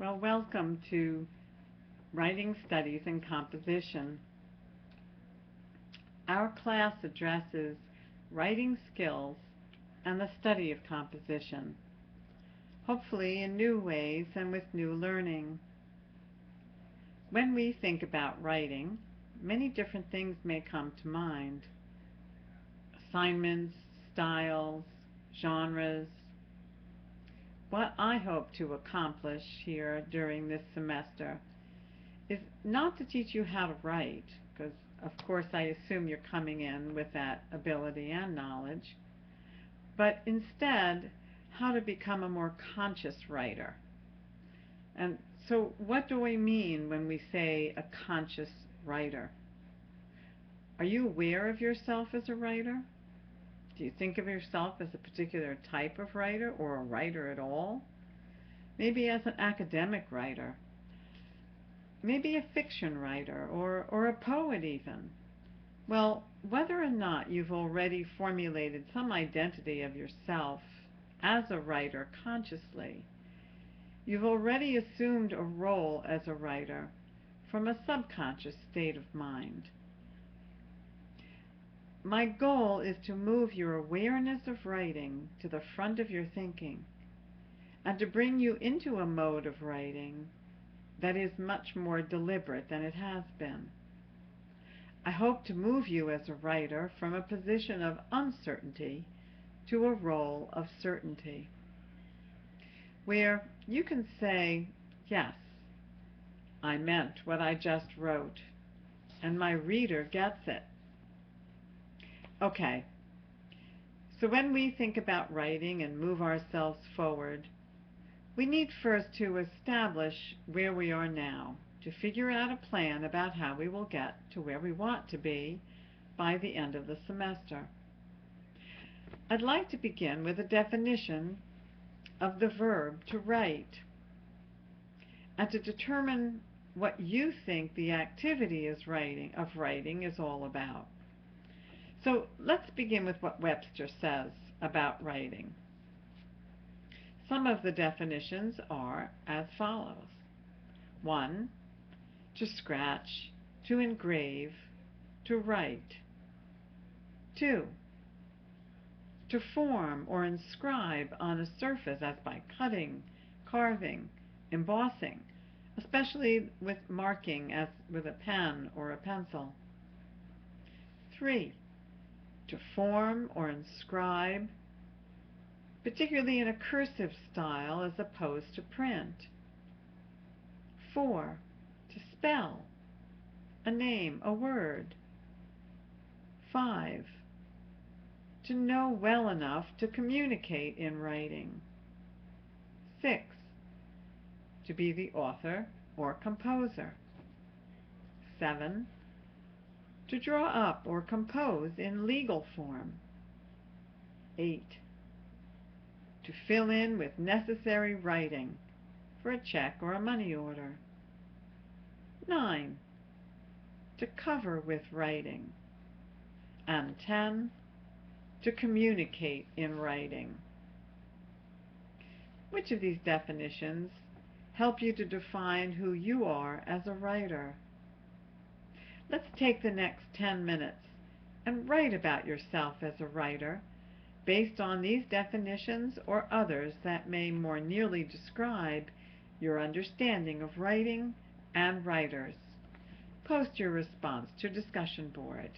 Well, welcome to Writing Studies and Composition. Our class addresses writing skills and the study of composition, hopefully in new ways and with new learning. When we think about writing, many different things may come to mind. Assignments, styles, genres. What I hope to accomplish here during this semester is not to teach you how to write, because of course I assume you're coming in with that ability and knowledge, but instead how to become a more conscious writer. And so what do we mean when we say a conscious writer? Are you aware of yourself as a writer? Do you think of yourself as a particular type of writer or a writer at all? Maybe as an academic writer, maybe a fiction writer or a poet even. Well, whether or not you've already formulated some identity of yourself as a writer consciously, you've already assumed a role as a writer from a subconscious state of mind. My goal is to move your awareness of writing to the front of your thinking and to bring you into a mode of writing that is much more deliberate than it has been. I hope to move you as a writer from a position of uncertainty to a role of certainty, where you can say, yes, I meant what I just wrote, and my reader gets it. Okay, so when we think about writing and move ourselves forward, we need first to establish where we are now, to figure out a plan about how we will get to where we want to be by the end of the semester. I'd like to begin with a definition of the verb to write, and to determine what you think the activity of writing is all about. So let's begin with what Webster says about writing. Some of the definitions are as follows. 1. To scratch, to engrave, to write. 2. To form or inscribe on a surface as by cutting, carving, embossing, especially with marking as with a pen or a pencil. 3. To form or inscribe, particularly in a cursive style as opposed to print. 4. To spell a name, a word. 5. To know well enough to communicate in writing. 6. To be the author or composer. 7. To draw up or compose in legal form. 8. To fill in with necessary writing for a check or a money order. 9. To cover with writing. And 10. To communicate in writing. Which of these definitions help you to define who you are as a writer? Let's take the next 10 minutes and write about yourself as a writer based on these definitions or others that may more nearly describe your understanding of writing and writers. Post your response to discussion board.